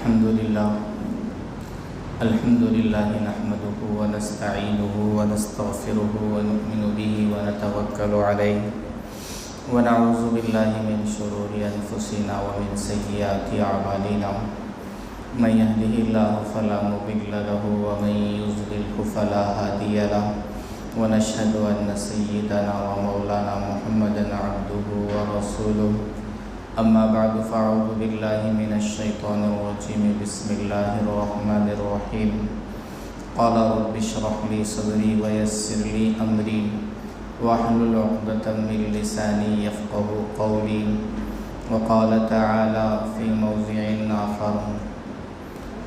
الحمد لله نحمده ونستعينه ونستغفره ونؤمن به ونتوكل عليه ونعوذ بالله من شرور أنفسنا ومن سيئات أعمالنا من يهده الله فلا مضل له ومن يضلل فلا هادي له ونشهد أن سيدنا ومولانا محمدا عبده ورسوله أما بعد فأعوذ بالله من الشيطان الرجيم بسم الله الرحمن الرحيم قال رب اشرح لي صدري ويسر لي أمري واحلل عقدة من لساني يفقه قولي وقال تعالى في موضع آخر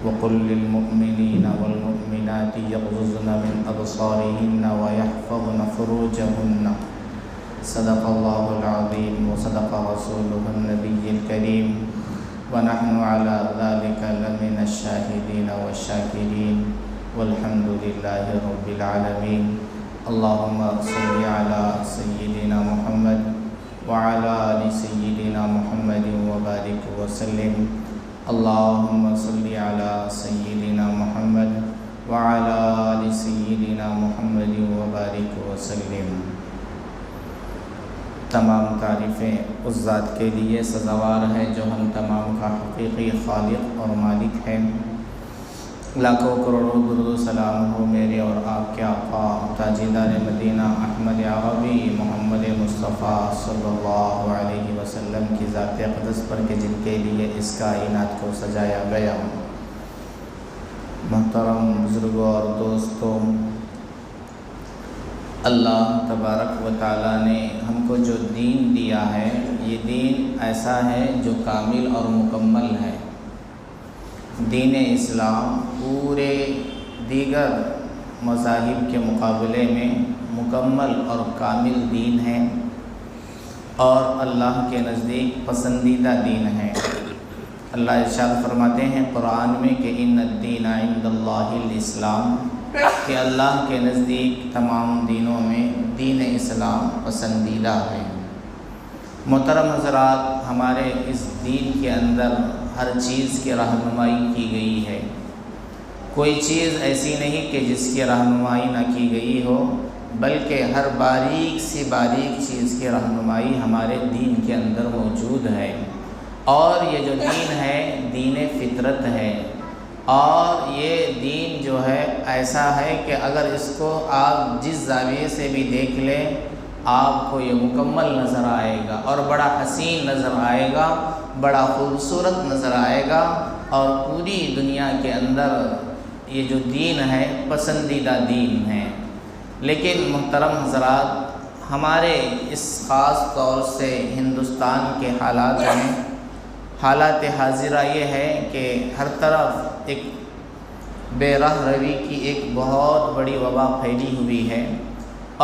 وقل للمؤمنين والمؤمنات يغضضن من أبصارهن ويحفظن فروجهن صدق الله العظيم وصدق رسوله النبي الكريم ونحن على ذلك لمن الشاهدين والشاكرين والحمد لله رب العالمين اللهم صل على سيدنا محمد وعلى آل سيدنا محمد وبارك وسلم اللهم صل على سيدنا محمد وعلى آل سيدنا محمد وبارك وسلم۔ تمام تعریفیں اس ذات کے لیے سزاوار ہے جو ہم تمام کا حقیقی خالق اور مالک ہے۔ لاکھوں کروڑوں درود و سلام ہو میرے اور آپ کے آقا تاجدار مدینہ احمد عربی محمد مصطفیٰ صلی اللہ علیہ وسلم کی ذات اقدس پر کہ جن کے لیے اس کائنات کو سجایا گیا۔ محترم بزرگوں اور دوستوں، اللہ تبارک و تعالیٰ نے ہم کو جو دین دیا ہے یہ دین ایسا ہے جو کامل اور مکمل ہے۔ دین اسلام پورے دیگر مذاہب کے مقابلے میں مکمل اور کامل دین ہے اور اللہ کے نزدیک پسندیدہ دین ہے۔ اللہ ارشاد فرماتے ہیں قرآن میں کہ ان الدین عند اللہ الاسلام، کہ اللہ کے نزدیک تمام دینوں میں دین اسلام پسندیدہ ہے۔ محترم حضرات، ہمارے اس دین کے اندر ہر چیز کی رہنمائی کی گئی ہے۔ کوئی چیز ایسی نہیں کہ جس کی رہنمائی نہ کی گئی ہو، بلکہ ہر باریک سی باریک چیز کی رہنمائی ہمارے دین کے اندر موجود ہے۔ اور یہ جو دین ہے دین فطرت ہے، اور یہ دین جو ہے ایسا ہے کہ اگر اس کو آپ جس زاویے سے بھی دیکھ لیں آپ کو یہ مکمل نظر آئے گا اور بڑا حسین نظر آئے گا، بڑا خوبصورت نظر آئے گا، اور پوری دنیا کے اندر یہ جو دین ہے پسندیدہ دین ہے۔ لیکن محترم حضرات، ہمارے اس خاص طور سے ہندوستان کے حالات حاضرہ یہ ہے کہ ہر طرف ایک بے راہ روی کی ایک بہت بڑی وبا پھیلی ہوئی ہے،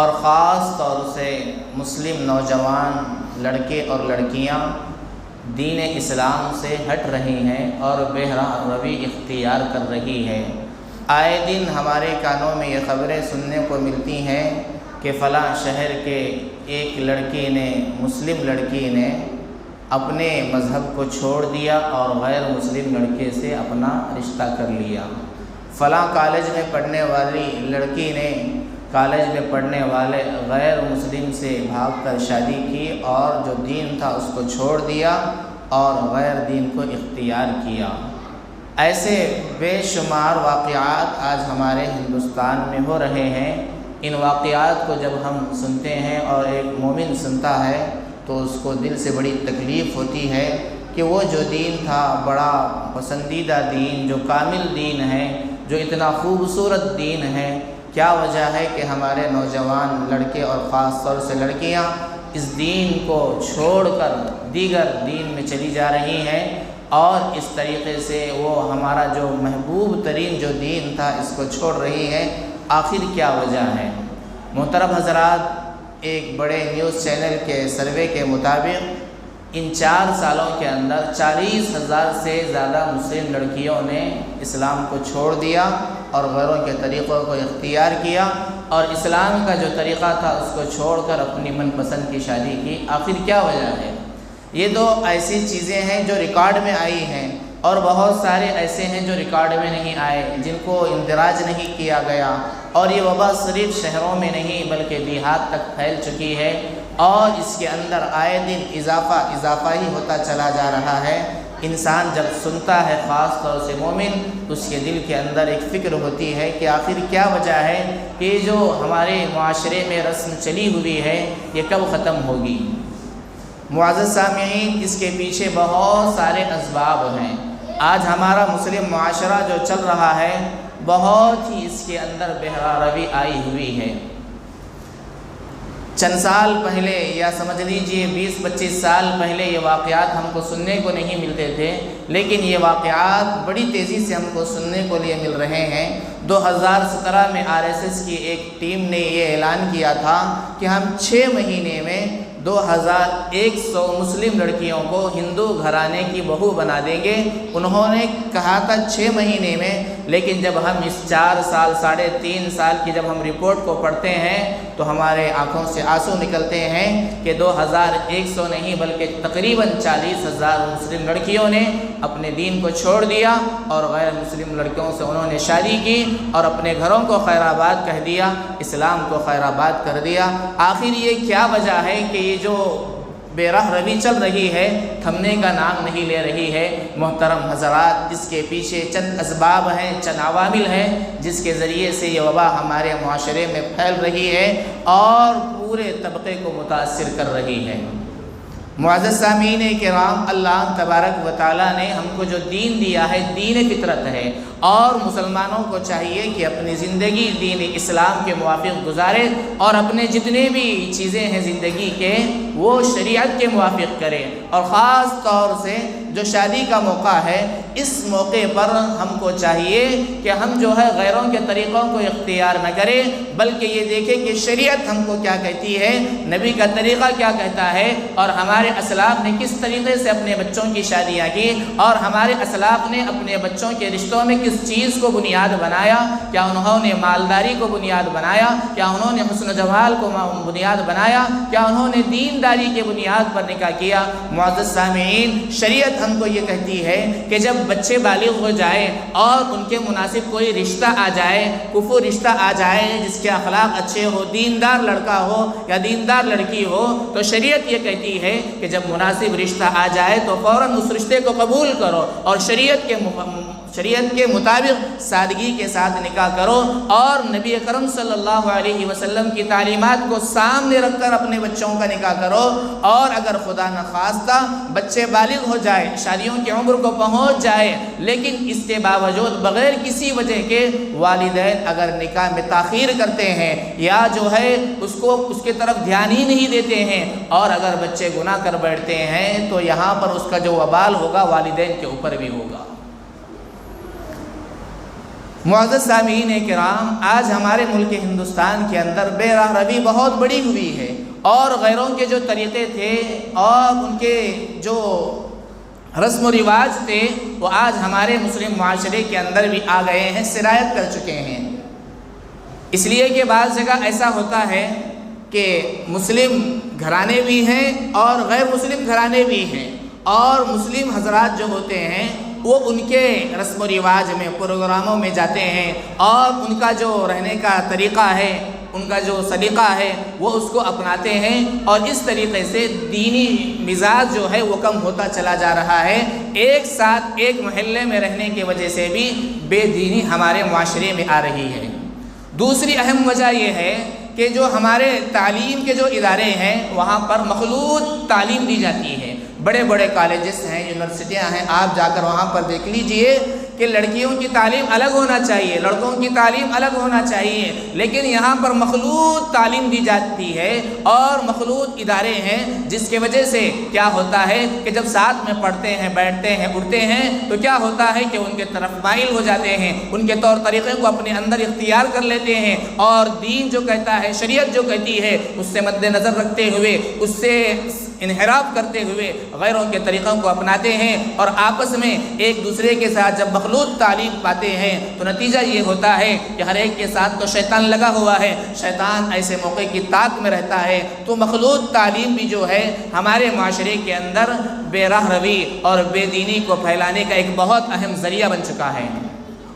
اور خاص طور سے مسلم نوجوان لڑکے اور لڑکیاں دین اسلام سے ہٹ رہی ہیں اور بے راہ روی اختیار کر رہی ہے۔ آئے دن ہمارے کانوں میں یہ خبریں سننے کو ملتی ہیں کہ فلاں شہر کے ایک لڑکی نے، مسلم لڑکی نے اپنے مذہب کو چھوڑ دیا اور غیر مسلم لڑکے سے اپنا رشتہ کر لیا۔ فلاں کالج میں پڑھنے والی لڑکی نے کالج میں پڑھنے والے غیر مسلم سے بھاگ کر شادی کی اور جو دین تھا اس کو چھوڑ دیا اور غیر دین کو اختیار کیا۔ ایسے بے شمار واقعات آج ہمارے ہندوستان میں ہو رہے ہیں۔ ان واقعات کو جب ہم سنتے ہیں اور ایک مومن سنتا ہے تو اس کو دل سے بڑی تکلیف ہوتی ہے کہ وہ جو دین تھا بڑا پسندیدہ دین، جو کامل دین ہے، جو اتنا خوبصورت دین ہے، کیا وجہ ہے کہ ہمارے نوجوان لڑکے اور خاص طور سے لڑکیاں اس دین کو چھوڑ کر دیگر دین میں چلی جا رہی ہیں، اور اس طریقے سے وہ ہمارا جو محبوب ترین جو دین تھا اس کو چھوڑ رہی ہیں؟ آخر کیا وجہ ہے؟ محترم حضرات، ایک بڑے نیوز چینل کے سروے کے مطابق ان 4 سالوں کے اندر 40,000 سے زیادہ مسلم لڑکیوں نے اسلام کو چھوڑ دیا اور غیروں کے طریقوں کو اختیار کیا، اور اسلام کا جو طریقہ تھا اس کو چھوڑ کر اپنی من پسند کی شادی کی۔ آخر کیا وجہ ہے؟ یہ دو ایسی چیزیں ہیں جو ریکارڈ میں آئی ہیں اور بہت سارے ایسے ہیں جو ریکارڈ میں نہیں آئے، جن کو اندراج نہیں کیا گیا، اور یہ وبا صرف شہروں میں نہیں بلکہ دیہات تک پھیل چکی ہے، اور اس کے اندر آئے دن اضافہ ہی ہوتا چلا جا رہا ہے۔ انسان جب سنتا ہے، خاص طور سے مومن، اس کے دل کے اندر ایک فکر ہوتی ہے کہ آخر کیا وجہ ہے کہ جو ہمارے معاشرے میں رسم چلی ہوئی ہے یہ کب ختم ہوگی۔ معزز سامعین، اس کے پیچھے بہت سارے اسباب ہیں۔ آج ہمارا مسلم معاشرہ جو چل رہا ہے بہت ہی اس کے اندر بہرا روی آئی ہوئی ہے۔ چند سال پہلے یا سمجھ لیجئے 20-25 سال پہلے یہ واقعات ہم کو سننے کو نہیں ملتے تھے، لیکن یہ واقعات بڑی تیزی سے ہم کو سننے کو لیے مل رہے ہیں۔ 2017 میں RSS کی ایک ٹیم نے یہ اعلان کیا تھا کہ ہم 6 مہینے میں 2100 مسلم لڑکیوں کو ہندو گھرانے کی بہو بنا دیں گے۔ انہوں نے کہا تھا 6 مہینے میں، لیکن جب ہم اس 4 سال 3.5 سال کی جب ہم رپورٹ کو پڑھتے ہیں تو ہمارے آنکھوں سے آنسو نکلتے ہیں کہ 2100 نہیں بلکہ تقریباً 40,000 مسلم لڑکیوں نے اپنے دین کو چھوڑ دیا اور غیر مسلم لڑکیوں سے انہوں نے شادی کی اور اپنے گھروں کو خیر آباد کہہ دیا، اسلام کو خیر آباد کر دیا۔ آخر یہ کیا وجہ ہے کہ یہ جو بے راہ روی چل رہی ہے تھمنے کا نام نہیں لے رہی ہے؟ محترم حضرات، اس کے پیچھے چند اسباب ہیں، چند عوامل ہیں جس کے ذریعے سے یہ وبا ہمارے معاشرے میں پھیل رہی ہے اور پورے طبقے کو متاثر کر رہی ہے۔ معزز سامعین کرام، اللہ تبارک و تعالیٰ نے ہم کو جو دین دیا ہے دین فطرت ہے، اور مسلمانوں کو چاہیے کہ اپنی زندگی دین اسلام کے موافق گزارے اور اپنے جتنے بھی چیزیں ہیں زندگی کے وہ شریعت کے موافق کرے۔ اور خاص طور سے جو شادی کا موقع ہے، اس موقع پر ہم کو چاہیے کہ ہم جو ہے غیروں کے طریقوں کو اختیار نہ کریں، بلکہ یہ دیکھیں کہ شریعت ہم کو کیا کہتی ہے، نبی کا طریقہ کیا کہتا ہے، اور ہمارے اسلاف نے کس طریقے سے اپنے بچوں کی شادیاں کی، اور ہمارے اسلاف نے اپنے بچوں کے رشتوں میں کس چیز کو بنیاد بنایا۔ کیا انہوں نے مالداری کو بنیاد بنایا؟ کیا انہوں نے حسن و جمال کو بنیاد بنایا؟ کیا انہوں نے دینداری کے بنیاد پر نکاح کیا؟ معزز سامعین، شریعت ہم کو یہ کہتی ہے کہ جب بچے بالغ ہو جائے اور ان کے مناسب کوئی رشتہ آ جائے، کفو رشتہ آ جائے جس کے اخلاق اچھے ہو، دیندار لڑکا ہو یا دیندار لڑکی ہو، تو شریعت یہ کہتی ہے کہ جب مناسب رشتہ آ جائے تو فوراً اس رشتے کو قبول کرو اور شریعت کے مطابق سادگی کے ساتھ نکاح کرو، اور نبی اکرم صلی اللہ علیہ وسلم کی تعلیمات کو سامنے رکھ کر اپنے بچوں کا نکاح کرو۔ اور اگر خدا نخواستہ بچے بالغ ہو جائے، شادیوں کی عمر کو پہنچ جائے، لیکن اس کے باوجود بغیر کسی وجہ کے والدین اگر نکاح میں تاخیر کرتے ہیں یا جو ہے اس کے طرف دھیان ہی نہیں دیتے ہیں، اور اگر بچے گناہ کر بیٹھتے ہیں تو یہاں پر اس کا جو وبال ہوگا والدین کے اوپر بھی ہوگا۔ معزز سامعین کرام، آج ہمارے ملک ہندوستان کے اندر بے راہ روی بہت بڑی ہوئی ہے، اور غیروں کے جو طریقے تھے اور ان کے جو رسم و رواج تھے وہ آج ہمارے مسلم معاشرے کے اندر بھی آ گئے ہیں، سرایت کر چکے ہیں۔ اس لیے کہ بعض جگہ ایسا ہوتا ہے کہ مسلم گھرانے بھی ہیں اور غیر مسلم گھرانے بھی ہیں، اور مسلم حضرات جو ہوتے ہیں وہ ان کے رسم و رواج میں، پروگراموں میں جاتے ہیں، اور ان کا جو رہنے کا طریقہ ہے، ان کا جو سلیقہ ہے وہ اس کو اپناتے ہیں، اور اس طریقے سے دینی مزاج جو ہے وہ کم ہوتا چلا جا رہا ہے۔ ایک ساتھ ایک محلے میں رہنے کی وجہ سے بھی بے دینی ہمارے معاشرے میں آ رہی ہے۔ دوسری اہم وجہ یہ ہے کہ جو ہمارے تعلیم کے جو ادارے ہیں وہاں پر مخلوط تعلیم دی جاتی ہے۔ بڑے بڑے کالجز ہیں، یونیورسٹیاں ہیں، آپ جا کر وہاں پر دیکھ لیجئے کہ لڑکیوں کی تعلیم الگ ہونا چاہیے، لڑکوں کی تعلیم الگ ہونا چاہیے، لیکن یہاں پر مخلوط تعلیم دی جاتی ہے اور مخلوط ادارے ہیں، جس کی وجہ سے کیا ہوتا ہے کہ جب ساتھ میں پڑھتے ہیں، بیٹھتے ہیں، اٹھتے ہیں تو کیا ہوتا ہے کہ ان کے طرف مائل ہو جاتے ہیں، ان کے طور طریقے کو اپنے اندر اختیار کر لیتے ہیں، اور دین جو کہتا ہے، شریعت جو کہتی ہے اس سے مد نظر رکھتے ہوئے، اس سے انحراف کرتے ہوئے غیروں کے طریقوں کو اپناتے ہیں اور آپس میں ایک دوسرے کے ساتھ جب مخلوط تعلیم پاتے ہیں تو نتیجہ یہ ہوتا ہے کہ ہر ایک کے ساتھ تو شیطان لگا ہوا ہے، شیطان ایسے موقع کی طاق میں رہتا ہے۔ تو مخلوط تعلیم بھی جو ہے ہمارے معاشرے کے اندر بے راہ روی اور بے دینی کو پھیلانے کا ایک بہت اہم ذریعہ بن چکا ہے۔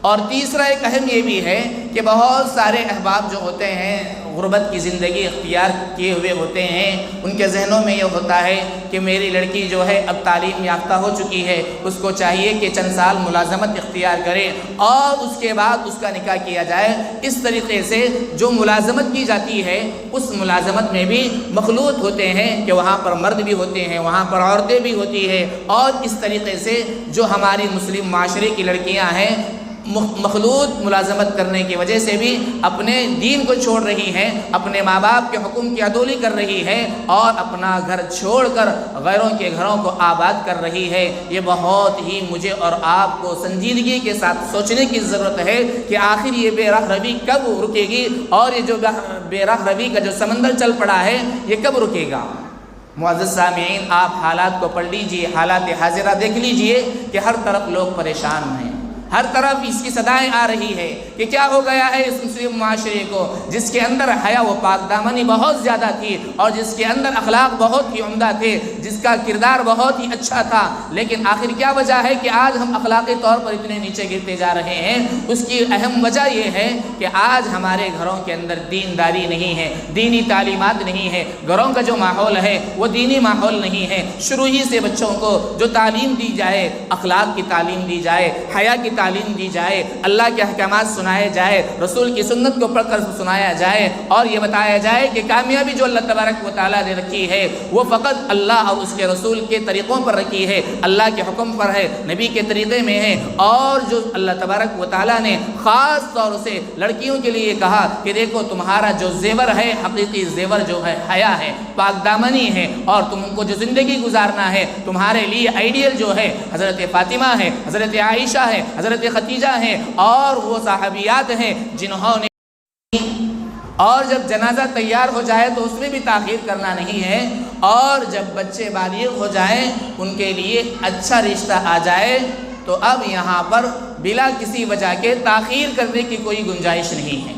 اور تیسرا ایک اہم یہ بھی ہے کہ بہت سارے احباب جو ہوتے ہیں غربت کی زندگی اختیار کیے ہوئے ہوتے ہیں، ان کے ذہنوں میں یہ ہوتا ہے کہ میری لڑکی جو ہے اب تعلیم یافتہ ہو چکی ہے، اس کو چاہیے کہ چند سال ملازمت اختیار کرے اور اس کے بعد اس کا نکاح کیا جائے۔ اس طریقے سے جو ملازمت کی جاتی ہے اس ملازمت میں بھی مخلوط ہوتے ہیں کہ وہاں پر مرد بھی ہوتے ہیں، وہاں پر عورتیں بھی ہوتی ہیں، اور اس طریقے سے جو ہماری مسلم معاشرے کی لڑکیاں ہیں مخلوط ملازمت کرنے کی وجہ سے بھی اپنے دین کو چھوڑ رہی ہیں، اپنے ماں باپ کے حکم کی عدولی کر رہی ہے اور اپنا گھر چھوڑ کر غیروں کے گھروں کو آباد کر رہی ہے۔ یہ بہت ہی مجھے اور آپ کو سنجیدگی کے ساتھ سوچنے کی ضرورت ہے کہ آخر یہ بے راہ روی کب رکے گی، اور یہ جو بے راہ روی کا جو سمندر چل پڑا ہے یہ کب رکے گا۔ معزز سامعین، آپ حالات کو پڑھ لیجئے، حالات حاضرہ دیکھ لیجئے کہ ہر طرف لوگ پریشان ہیں، ہر طرف اس کی صدائیں آ رہی ہے کہ کیا ہو گیا ہے اس مسلم معاشرے کو جس کے اندر حیا و پاک دامنی بہت زیادہ تھی اور جس کے اندر اخلاق بہت ہی عمدہ تھے، جس کا کردار بہت ہی اچھا تھا، لیکن آخر کیا وجہ ہے کہ آج ہم اخلاقی طور پر اتنے نیچے گرتے جا رہے ہیں؟ اس کی اہم وجہ یہ ہے کہ آج ہمارے گھروں کے اندر دینداری نہیں ہے، دینی تعلیمات نہیں ہے، گھروں کا جو ماحول ہے وہ دینی ماحول نہیں ہے۔ شروع ہی سے بچوں کو جو تعلیم دی جائے، اخلاق کی تعلیم دی جائے، حیا کی تعلیم دی جائے، اللہ کے احکامات سنائے جائے، رسول کی سنت کو پڑھ کر سنایا جائے، اور یہ بتایا جائے کہ کامیابی جو اللہ تبارک و تعالیٰ نے رکھی ہے وہ فقط اللہ اور اس کے رسول کے طریقوں پر رکھی ہے، اللہ کے حکم پر ہے، نبی کے طریقے میں ہے، اور جو اللہ تبارک و تعالیٰ نے خاص طور سے لڑکیوں کے لیے کہا کہ دیکھو تمہارا جو زیور ہے، حقیقی زیور جو ہے حیا ہے، پاک دامنی ہے، اور تم کو جو زندگی گزارنا ہے تمہارے لیے آئیڈیل جو ہے حضرت فاطمہ ہے، حضرت عائشہ ہے، حضرت خدیجہ ہیں، اور وہ صحابیات ہیں جنہوں نے، اور جب جنازہ تیار ہو جائے تو اس میں بھی تاخیر کرنا نہیں ہے، اور جب بچے بالغ ہو جائیں ان کے لیے اچھا رشتہ آ جائے تو اب یہاں پر بلا کسی وجہ کے تاخیر کرنے کی کوئی گنجائش نہیں ہے۔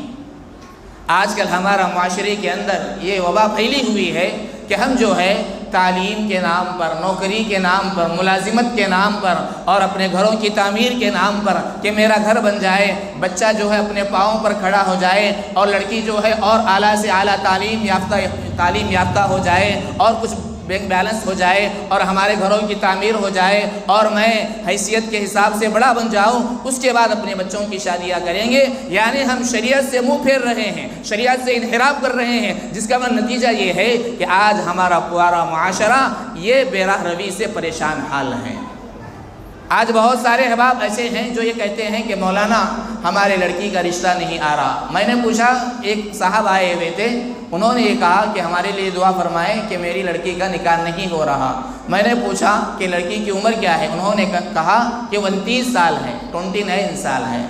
آج کل ہمارا معاشرے کے اندر یہ وبا پھیلی ہوئی ہے کہ ہم جو ہے تعلیم کے نام پر، نوکری کے نام پر، ملازمت کے نام پر، اور اپنے گھروں کی تعمیر کے نام پر کہ میرا گھر بن جائے، بچہ جو ہے اپنے پاؤں پر کھڑا ہو جائے، اور لڑکی جو ہے اور اعلیٰ سے اعلیٰ تعلیم یافتہ ہو جائے، اور کچھ بینک بیلنس ہو جائے، اور ہمارے گھروں کی تعمیر ہو جائے، اور میں حیثیت کے حساب سے بڑا بن جاؤں، اس کے بعد اپنے بچوں کی شادیاں کریں گے۔ یعنی ہم شریعت سے منہ پھیر رہے ہیں، شریعت سے انحراف کر رہے ہیں، جس کا نتیجہ یہ ہے کہ آج ہمارا پورا معاشرہ یہ بے راہ روی سے پریشان حال ہے۔ آج بہت سارے احباب ایسے ہیں جو یہ کہتے ہیں کہ مولانا ہمارے لڑکی کا رشتہ نہیں آ رہا۔ میں نے پوچھا، ایک صاحب آئے ہوئے تھے، انہوں نے یہ کہا کہ ہمارے لیے دعا فرمائیں کہ میری لڑکی کا نکاح نہیں ہو رہا۔ میں نے پوچھا کہ لڑکی کی عمر کیا ہے؟ انہوں نے کہا کہ 29 سال ہے، 29 سال ہے۔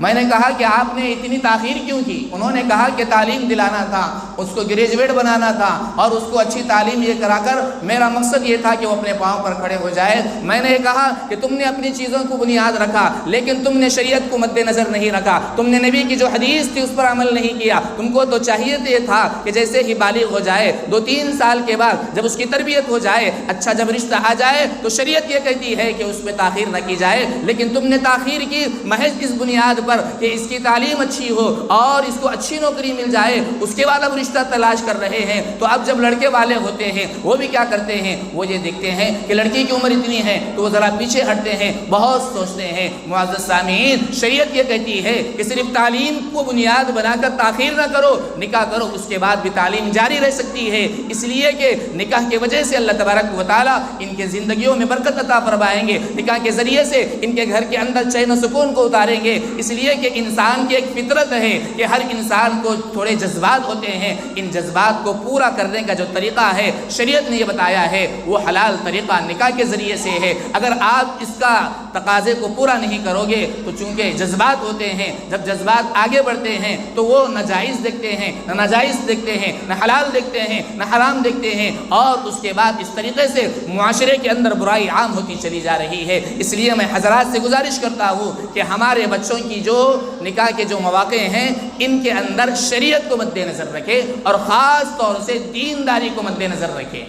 میں نے کہا کہ آپ نے اتنی تاخیر کیوں کی؟ انہوں نے کہا کہ تعلیم دلانا تھا، اس کو گریجویٹ بنانا تھا، اور اس کو اچھی تعلیم یہ کرا کر میرا مقصد یہ تھا کہ وہ اپنے پاؤں پر کھڑے ہو جائے۔ میں نے کہا کہ تم نے اپنی چیزوں کو بنیاد رکھا، لیکن تم نے شریعت کو مد نظر نہیں رکھا، تم نے نبی کی جو حدیث تھی اس پر عمل نہیں کیا۔ تم کو تو چاہیے تھا کہ جیسے ہی بالغ ہو جائے، 2-3 سال کے بعد جب اس کی تربیت ہو جائے، اچھا جب رشتہ آ جائے، تو شریعت یہ کہتی ہے کہ اس میں تاخیر نہ کی جائے، لیکن تم نے تاخیر کی محض اس بنیاد پر کہ اس کی تعلیم اچھی ہو اور اس کو اچھی نوکری مل جائے، اس کے بعد اب رشتہ تلاش کر رہے ہیں۔ تو اب جب لڑکے والے ہوتے ہیں وہ بھی کیا کرتے ہیں؟ وہ یہ دیکھتے ہیں کہ لڑکی کی عمر اتنی ہے تو وہ ذرا پیچھے ہٹتے ہیں، بہت سوچتے ہیں۔ معزز سامعین، شریعت یہ کہتی ہے کہ صرف تعلیم کو بنیاد بنا کر تاخیر نہ کرو، نکاح کرو، اس کے بعد بھی تعلیم جاری رہ سکتی ہے، اس لیے کہ نکاح کی وجہ سے اللہ تبارک و تعالیٰ ان کے زندگیوں میں برکت عطا فرمائیں گے، نکاح کے ذریعے سے ان کے گھر کے اندر چین و سکون کو اتاریں گے۔ اس لیے لیے کہ انسان کی ایک فطرت ہے کہ ہر انسان کو تھوڑے جذبات ہوتے ہیں، ان جذبات کو پورا کرنے کا جو طریقہ ہے شریعت نے یہ بتایا ہے وہ حلال طریقہ نکاح کے ذریعے سے ہے۔ اگر آپ اس کا تقاضے کو پورا نہیں کرو گے تو چونکہ جذبات ہوتے ہیں، جب جذبات آگے بڑھتے ہیں تو وہ نہ جائز دیکھتے ہیں، نہ ناجائز دیکھتے ہیں، نہ حلال دیکھتے ہیں، نہ حرام دیکھتے ہیں، اور اس کے بعد اس طریقے سے معاشرے کے اندر برائی عام ہوتی چلی جا رہی ہے۔ اس لیے میں حضرات سے گزارش کرتا ہوں کہ ہمارے بچوں کی جو نکاح کے جو مواقع ہیں ان کے اندر شریعت کو مد نظر رکھے اور خاص طور سے دینداری کو مد نظر رکھے۔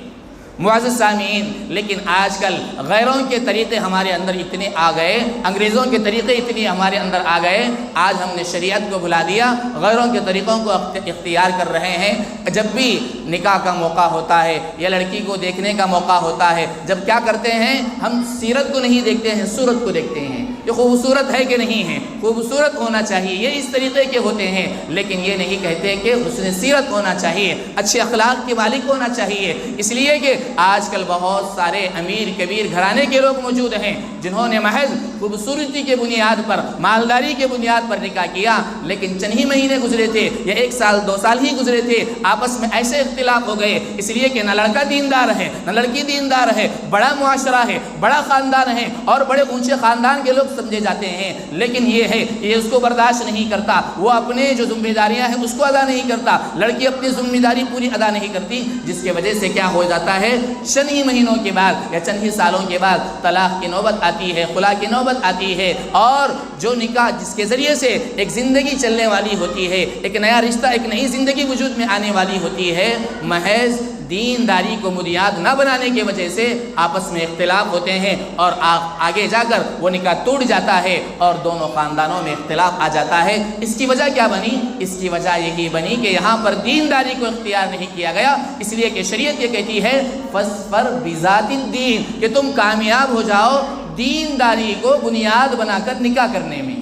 معزز سامعین، لیکن آج کل غیروں کے طریقے ہمارے اندر اتنے آ گئے، انگریزوں کے طریقے اتنے ہمارے اندر آ گئے، آج ہم نے شریعت کو بھلا دیا، غیروں کے طریقوں کو اختیار کر رہے ہیں۔ جب بھی نکاح کا موقع ہوتا ہے یا لڑکی کو دیکھنے کا موقع ہوتا ہے، جب کیا کرتے ہیں ہم سیرت کو نہیں دیکھتے ہیں، صورت کو دیکھتے ہیں، یہ خوبصورت ہے کہ نہیں ہے، خوبصورت ہونا چاہیے، یہ اس طریقے کے ہوتے ہیں، لیکن یہ نہیں کہتے کہ حسن سیرت ہونا چاہیے، اچھے اخلاق کے مالک ہونا چاہیے۔ اس لیے کہ آج کل بہت سارے امیر کبیر گھرانے کے لوگ موجود ہیں جنہوں نے محض خوبصورتی کے بنیاد پر، مالداری کے بنیاد پر نکاح کیا، لیکن چند ہی مہینے گزرے تھے یا 1 سال 2 سال ہی گزرے تھے، آپس میں ایسے اختلاف ہو گئے، اس لیے کہ نہ لڑکا دیندار ہے نہ لڑکی دیندار ہے، بڑا معاشرہ ہے، بڑا خاندان ہے اور بڑے اونچے خاندان کے لوگ سمجھے جاتے ہیں، لیکن یہ ہے کہ یہ اس کو برداشت نہیں کرتا، وہ اپنے جو ذمہ داریاں ہیں اس کو ادا نہیں کرتا، لڑکی اپنی ذمہ داری پوری ادا نہیں کرتی، جس کی وجہ سے کیا ہو جاتا ہے چند ہی مہینوں کے بعد یا چند ہی سالوں کے بعد طلاق کی نوبت آتی ہے، خلا کی نوبت آتی ہے، اور جو نکاح جس کے ذریعے سے ایک زندگی چلنے والی ہوتی ہے، ایک نیا رشتہ، ایک نئی زندگی وجود میں آنے والی ہوتی ہے، محض دینداری کو بنیاد نہ بنانے کی وجہ سے آپس میں اختلاف ہوتے ہیں اور آگے جا کر وہ نکاح ٹوٹ جاتا ہے اور دونوں خاندانوں میں اختلاف آ جاتا ہے۔ اس کی وجہ کیا بنی؟ اس کی وجہ یہی بنی کہ یہاں پر دینداری کو اختیار نہیں کیا گیا، اس لیے کہ شریعت یہ کہتی ہے فَاظْفَرْ بِذَاتِ الدِّينِ کہ تم کامیاب ہو جاؤ دینداری کو بنیاد بنا کر نکاح کرنے میں۔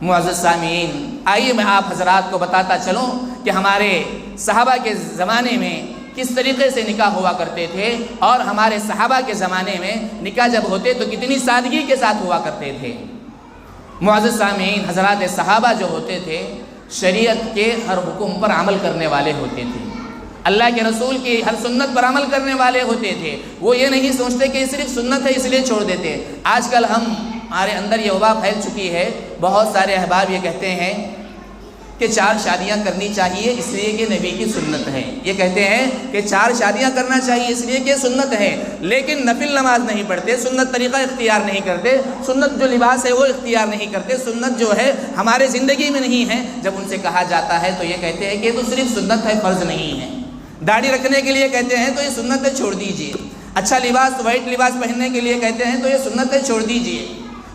معزز سامعین، آئیے میں آپ حضرات کو بتاتا چلوں کہ ہمارے صحابہ کے زمانے میں کس طریقے سے نکاح ہوا کرتے تھے، اور ہمارے صحابہ کے زمانے میں نکاح جب ہوتے تو کتنی سادگی کے ساتھ ہوا کرتے تھے۔ معزز سامعین، حضرات صحابہ جو ہوتے تھے شریعت کے ہر حکم پر عمل کرنے والے ہوتے تھے، اللہ کے رسول کی ہر سنت پر عمل کرنے والے ہوتے تھے، وہ یہ نہیں سوچتے کہ یہ صرف سنت ہے اس لیے چھوڑ دیتے۔ آج کل ہمارے اندر یہ وبا پھیل چکی ہے، بہت سارے احباب یہ کہتے ہیں کہ 4 شادیاں کرنی چاہیے اس لیے کہ نبی کی سنت ہے، یہ کہتے ہیں کہ 4 شادیاں کرنا چاہیے اس لیے کہ سنت ہے، لیکن نفل نماز نہیں پڑھتے، سنت طریقہ اختیار نہیں کرتے، سنت جو لباس ہے وہ اختیار نہیں کرتے، سنت جو ہے ہمارے زندگی میں نہیں ہے۔ جب ان سے کہا جاتا ہے تو یہ کہتے ہیں کہ یہ تو صرف سنت ہے، فرض نہیں ہے۔ داڑھی رکھنے کے لیے کہتے ہیں تو یہ سنت ہے، چھوڑ دیجئے۔ اچھا لباس، وائٹ لباس پہننے کے لیے کہتے ہیں تو یہ سنت ہے، چھوڑ دیجئے۔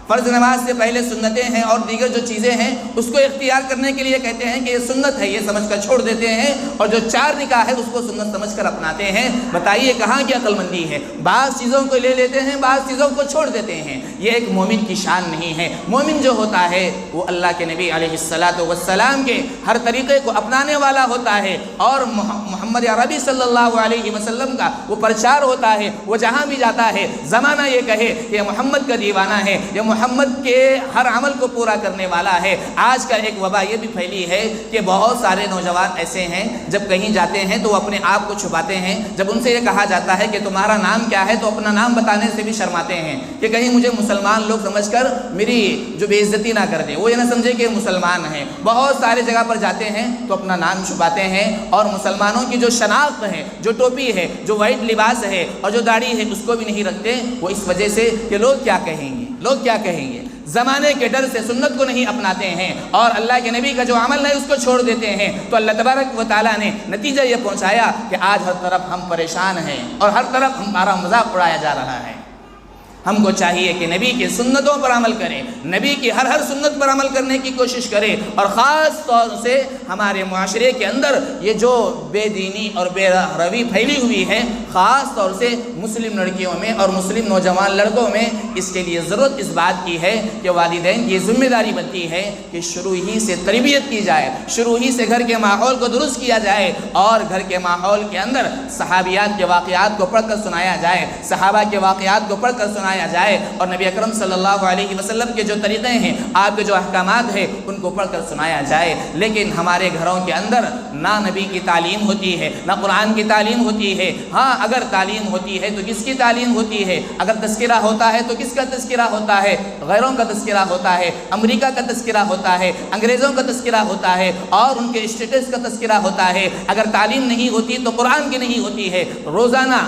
فرض نماز سے پہلے سنتیں ہیں اور دیگر جو چیزیں ہیں اس کو اختیار کرنے کے لیے کہتے ہیں کہ یہ سنت ہے، یہ سمجھ کر چھوڑ دیتے ہیں، اور جو 4 نکاح ہے اس کو سنت سمجھ کر اپناتے ہیں۔ بتائیے کہاں کی عقل مندی ہے؟ بعض چیزوں کو لے لیتے ہیں، بعض چیزوں کو چھوڑ دیتے ہیں، یہ ایک مومن کی شان نہیں ہے۔ مومن جو ہوتا ہے وہ اللہ کے نبی علیہ السلام کے ہر طریقے کو اپنانے والا ہوتا ہے، اور محمد عربی صلی اللہ علیہ وسلم کا وہ پرچار ہوتا ہے، وہ جہاں بھی جاتا ہے زمانہ یہ کہے کہ یہ محمد کا دیوانہ ہے، یہ محمد کے ہر عمل کو پورا کرنے والا ہے۔ آج کل ایک وبا یہ بھی پھیلی ہے کہ بہت سارے نوجوان ایسے ہیں جب کہیں جاتے ہیں تو وہ اپنے آپ کو چھپاتے ہیں، جب ان سے یہ کہا جاتا ہے کہ تمہارا نام کیا ہے تو اپنا نام بتانے سے بھی شرماتے ہیں کہ کہیں مجھے مسلمان لوگ سمجھ کر میری جو بے عزتی نہ کر دے، وہ یہ نہ سمجھے کہ مسلمان ہیں۔ بہت سارے جگہ پر جاتے ہیں تو اپنا نام چھپاتے ہیں، اور مسلمانوں کی جو شناخت ہے، جو ٹوپی ہے، جو وائٹ لباس ہے اور جو داڑھی ہے اس کو بھی نہیں رکھتے، وہ اس وجہ سے کہ لوگ کیا کہیں گے، لوگ کیا کہیں گے، زمانے کے ڈر سے سنت کو نہیں اپناتے ہیں اور اللہ کے نبی کا جو عمل ہے اس کو چھوڑ دیتے ہیں۔ تو اللہ تبارک و تعالیٰ نے نتیجہ یہ پہنچایا کہ آج ہر طرف ہم پریشان ہیں اور ہر طرف ہمارا مذاق اڑایا جا رہا ہے۔ ہم کو چاہیے کہ نبی کی سنتوں پر عمل کریں، نبی کی ہر سنت پر عمل کرنے کی کوشش کریں، اور خاص طور سے ہمارے معاشرے کے اندر یہ جو بے دینی اور بے روی پھیلی ہوئی ہے، خاص طور سے مسلم لڑکیوں میں اور مسلم نوجوان لڑکوں میں، اس کے لیے ضرورت اس بات کی ہے کہ والدین کی ذمہ داری بنتی ہے کہ شروع ہی سے تربیت کی جائے، شروع ہی سے گھر کے ماحول کو درست کیا جائے، اور گھر کے ماحول کے اندر صحابیات کے واقعات کو پڑھ کر سنایا جائے، صحابہ کے واقعات کو پڑھ کر سنایا سنایا جائے اور نبی اکرم صلی اللہ علیہ وسلم کے جو طریقے ہیں، آپ کے جو احکامات ہیں، ان کو پڑھ کر سنایا جائے۔ لیکن ہمارے گھروں کے اندر نہ نبی کی تعلیم ہوتی ہے، نہ قرآن کی تعلیم ہوتی ہے۔ ہاں اگر تعلیم ہوتی ہے تو کس کی تعلیم ہوتی ہے؟ اگر تذکرہ ہوتا ہے تو کس کا تذکرہ ہوتا ہے؟ غیروں کا تذکرہ ہوتا ہے، امریکہ کا تذکرہ ہوتا ہے، انگریزوں کا تذکرہ ہوتا ہے اور ان کے اسٹیٹس کا تذکرہ ہوتا ہے۔ اگر تعلیم نہیں ہوتی تو قرآن کی نہیں ہوتی ہے۔ روزانہ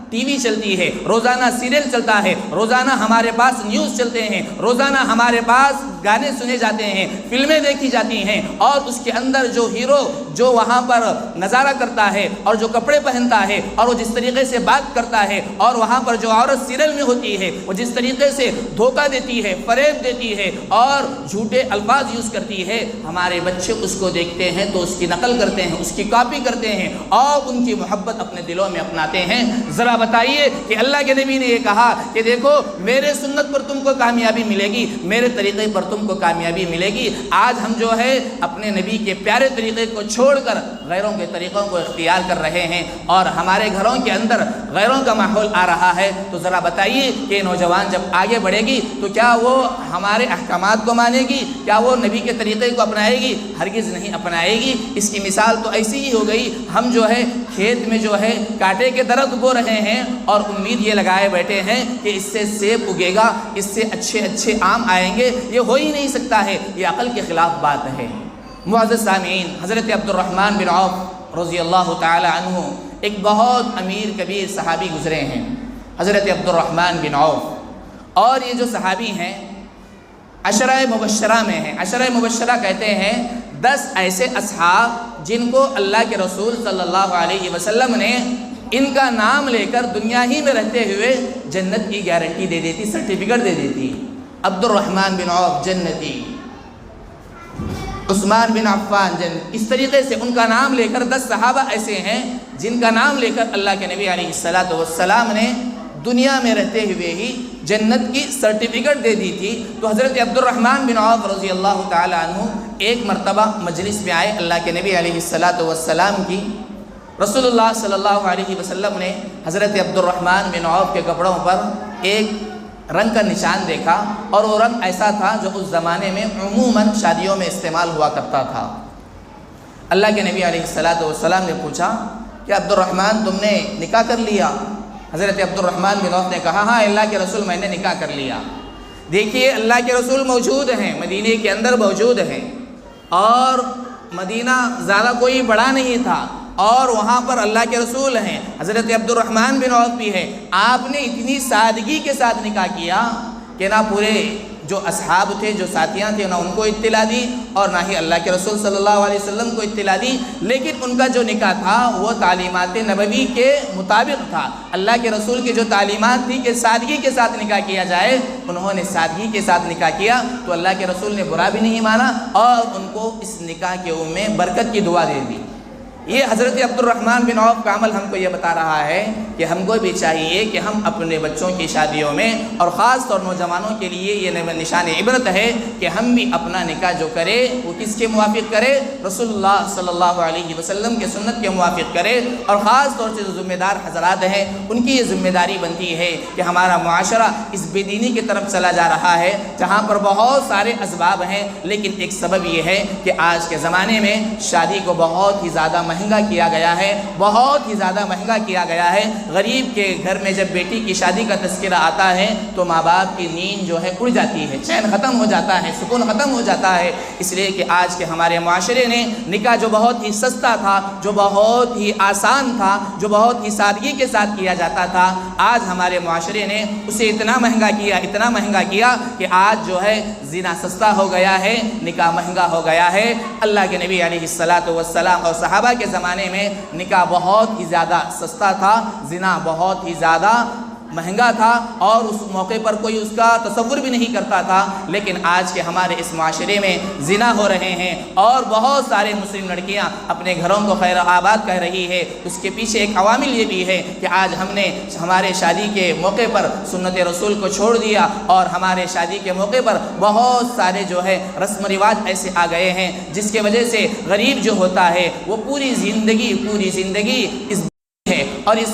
ٹی وی چلتی ہے، روزانہ سیریل چلتا ہے، روزانہ ہمارے پاس نیوز چلتے ہیں، روزانہ ہمارے پاس گانے سنے جاتے ہیں، فلمیں دیکھی جاتی ہیں، اور اس کے اندر جو ہیرو جو وہاں پر نظارہ کرتا ہے اور جو کپڑے پہنتا ہے اور وہ جس طریقے سے بات کرتا ہے، اور وہاں پر جو عورت سیریل میں ہوتی ہے وہ جس طریقے سے دھوکہ دیتی ہے، فریب دیتی ہے اور جھوٹے الفاظ یوز کرتی ہے، ہمارے بچے اس کو دیکھتے ہیں تو اس کی نقل کرتے ہیں، اس کی کاپی کرتے ہیں اور ان کی محبت اپنے دلوں میں اپناتے ہیں۔ ذرا بتائیے کہ اللہ کے نبی نے یہ کہا کہ دیکھو میرے سنت پر تم کو کامیابی ملے گی، میرے طریقے پر تم کو کامیابی ملے گی۔ آج ہم جو ہے اپنے نبی کے پیارے طریقے کو چھوڑ کر غیروں کے طریقوں کو اختیار کر رہے ہیں اور ہمارے گھروں کے اندر غیروں کا ماحول آ رہا ہے۔ تو ذرا بتائیے کہ نوجوان جب آگے بڑھے گی تو کیا وہ ہمارے احکامات کو مانے گی؟ کیا وہ نبی کے طریقے کو اپنائے گی؟ ہرگز نہیں اپنائے گی۔ اس کی مثال تو ایسی ہی ہو گئی، ہم جو ہے کھیت میں جو ہے کانٹے کے درخت بو رہے ہیں اور امید یہ لگائے بیٹھے ہیں کہ اس سے سیب اگے گا، اس سے اچھے اچھے آم آئیں گے۔ یہ ہو ہی نہیں سکتا ہے، یہ عقل کے خلاف بات ہے۔ معزز سامعین، حضرت عبد الرحمن بن عوف رضی اللہ تعالی عنہ ایک بہت امیر کبیر صحابی گزرے ہیں، حضرت عبد الرحمن بن عوف، اور یہ جو صحابی ہیں عشرہ مبشرہ میں ہیں۔ عشرہ مبشرہ کہتے ہیں 10 ایسے اصحاب جن کو اللہ کے رسول صلی اللہ علیہ وسلم نے ان کا نام لے کر دنیا ہی میں رہتے ہوئے جنت کی گارنٹی دے دیتی، سرٹیفکیٹ دے دیتی۔ عبد الرحمن بن عوف جنتی، عثمان بن عفان جنتی، اس طریقے سے ان کا نام لے کر 10 صحابہ ایسے ہیں جن کا نام لے کر اللہ کے نبی علیہ السلام نے دنیا میں رہتے ہوئے ہی جنت کی سرٹیفکیٹ دے دی تھی۔ تو حضرت عبد الرحمن بن عوف رضی اللہ تعالی عنہ ایک مرتبہ مجلس میں آئے اللہ کے نبی علیہ السلام کی۔ رسول اللہ صلی اللہ علیہ وسلم نے حضرت عبد الرحمن بن عوف کے کپڑوں پر ایک رنگ کا نشان دیکھا، اور وہ رنگ ایسا تھا جو اس زمانے میں عموماً شادیوں میں استعمال ہوا کرتا تھا۔ اللہ کے نبی علیہ السلام نے پوچھا کہ عبد الرحمن تم نے نکاح کر لیا؟ حضرت عبد الرحمن بن عوف نے کہا ہاں اللہ کے رسول میں نے نکاح کر لیا۔ دیکھیے اللہ کے رسول موجود ہیں، مدینے کے اندر موجود ہیں، اور مدینہ زیادہ کوئی بڑا نہیں تھا، اور وہاں پر اللہ کے رسول ہیں، حضرت عبد الرحمن بن عوف بھی ہے۔ آپ نے اتنی سادگی کے ساتھ نکاح کیا کہ نہ پورے جو اصحاب تھے، جو ساتھیاں تھے، نہ ان کو اطلاع دی اور نہ ہی اللہ کے رسول صلی اللہ علیہ وسلم کو اطلاع دی، لیکن ان کا جو نکاح تھا وہ تعلیمات نبوی کے مطابق تھا۔ اللہ کے رسول کی جو تعلیمات تھی کہ سادگی کے ساتھ نکاح کیا جائے، انہوں نے سادگی کے ساتھ نکاح کیا، تو اللہ کے رسول نے برا بھی نہیں مانا اور ان کو اس نکاح کے میں برکت کی دعا دے دی۔ یہ حضرت عبد الرحمن بن عوف کا عمل ہم کو یہ بتا رہا ہے کہ ہم کو بھی چاہیے کہ ہم اپنے بچوں کی شادیوں میں اور خاص طور نوجوانوں کے لیے یہ نشان عبرت ہے کہ ہم بھی اپنا نکاح جو کرے وہ کس کے موافق کرے؟ رسول اللہ صلی اللہ علیہ وسلم کے سنت کے موافق کرے۔ اور خاص طور سے جو ذمہ دار حضرات ہیں ان کی یہ ذمہ داری بنتی ہے کہ ہمارا معاشرہ اس بے دینی کی طرف چلا جا رہا ہے جہاں پر بہت سارے اسباب ہیں، لیکن ایک سبب یہ ہے کہ آج کے زمانے میں شادی کو بہت ہی زیادہ مہنگا کیا گیا ہے، بہت ہی زیادہ مہنگا کیا گیا ہے۔ غریب کے گھر میں جب بیٹی کی شادی کا تذکرہ آتا ہے تو ماں باپ کی نیند جو ہے اڑ جاتی ہے، چین ختم ہو جاتا ہے، سکون ختم ہو جاتا ہے، اس لیے کہ آج کے ہمارے معاشرے نے نکاح جو بہت ہی سستا تھا، جو بہت ہی آسان تھا، جو بہت ہی سادگی کے ساتھ کیا جاتا تھا، آج ہمارے معاشرے نے اسے اتنا مہنگا کیا، اتنا مہنگا کیا کہ آج جو ہے زنا سستا ہو گیا ہے، نکاح مہنگا ہو گیا ہے۔ اللہ کے نبی علیہ السلام اور صحابہ کے زمانے میں نکاح بہت ہی زیادہ سستا تھا، زنا بہت ہی زیادہ مہنگا تھا اور اس موقع پر کوئی اس کا تصور بھی نہیں کرتا تھا، لیکن آج کے ہمارے اس معاشرے میں زنا ہو رہے ہیں اور بہت سارے مسلم لڑکیاں اپنے گھروں کو خیر آباد کہہ رہی ہے۔ اس کے پیچھے ایک عوامل یہ بھی ہے کہ آج ہم نے ہمارے شادی کے موقع پر سنت رسول کو چھوڑ دیا اور ہمارے شادی کے موقع پر بہت سارے جو ہے رسم و رواج ایسے آ گئے ہیں جس کی وجہ سے غریب جو ہوتا ہے وہ پوری زندگی اس ہے اور اس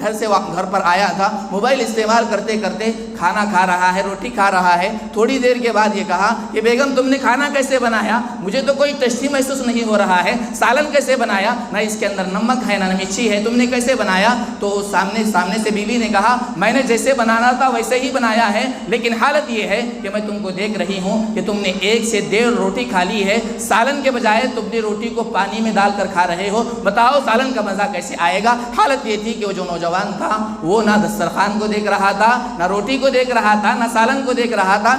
گھر سے گھر پر آیا تھا، موبائل استعمال کرتے کرتے کھانا کھا رہا ہے، روٹی کھا رہا ہے۔ تھوڑی دیر کے بعد یہ کہا کہ بیگم تم نے کھانا کیسے بنایا؟ مجھے تو کوئی ٹیسٹی محسوس نہیں ہو رہا ہے۔ سالن کیسے بنایا؟ نہ اس کے اندر نمک ہے نہ مرچی ہے، تم نے کیسے بنایا؟ تو سامنے سے بیوی نے کہا میں نے جیسے بنانا تھا ویسے ہی بنایا ہے، لیکن حالت یہ ہے کہ میں تم کو دیکھ رہی ہوں کہ تم نے 1 سے 1.5 روٹی کھا لی ہے، سالن کے بجائے تم نے روٹی کو پانی میں ڈال کر کھا رہے ہو، بتاؤ سالن کا مزہ کیسے آئے گا؟ حالت یہ تھی کہ وہ جو نوجوان تھا وہ نہ دسترخوان کو دیکھ رہا تھا، نہ روٹی کو دیکھ رہا تھا، نہ سالن کو دیکھ رہا تھا،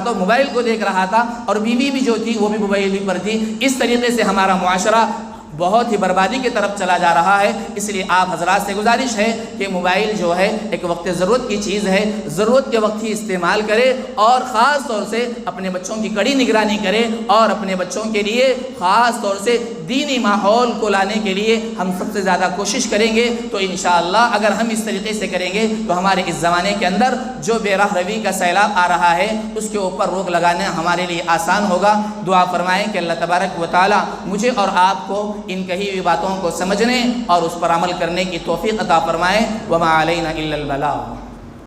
تو موبائل کو دیکھ رہا تھا، اور بیوی بھی جو تھی وہ بھی موبائل پر تھی۔ اس طریقے سے ہمارا معاشرہ بہت ہی بربادی کی طرف چلا جا رہا ہے۔ اس لیے آپ حضرات سے گزارش ہے کہ موبائل جو ہے ایک وقت ضرورت کی چیز ہے، ضرورت کے وقت ہی استعمال کرے، اور خاص طور سے اپنے بچوں کی کڑی نگرانی کرے، اور اپنے بچوں کے لیے خاص طور سے دینی ماحول کو لانے کے لیے ہم سب سے زیادہ کوشش کریں گے۔ تو انشاءاللہ اگر ہم اس طریقے سے کریں گے تو ہمارے اس زمانے کے اندر جو بے راہ روی کا سیلاب آ رہا ہے اس کے اوپر روک لگانا ہمارے لیے آسان ہوگا۔ دعا فرمائیں کہ اللہ تبارک و تعالی مجھے اور آپ کو ان کہی ہوئی باتوں کو سمجھنے اور اس پر عمل کرنے کی توفیق عطا فرمائے۔ وما علینا الا البلاغ۔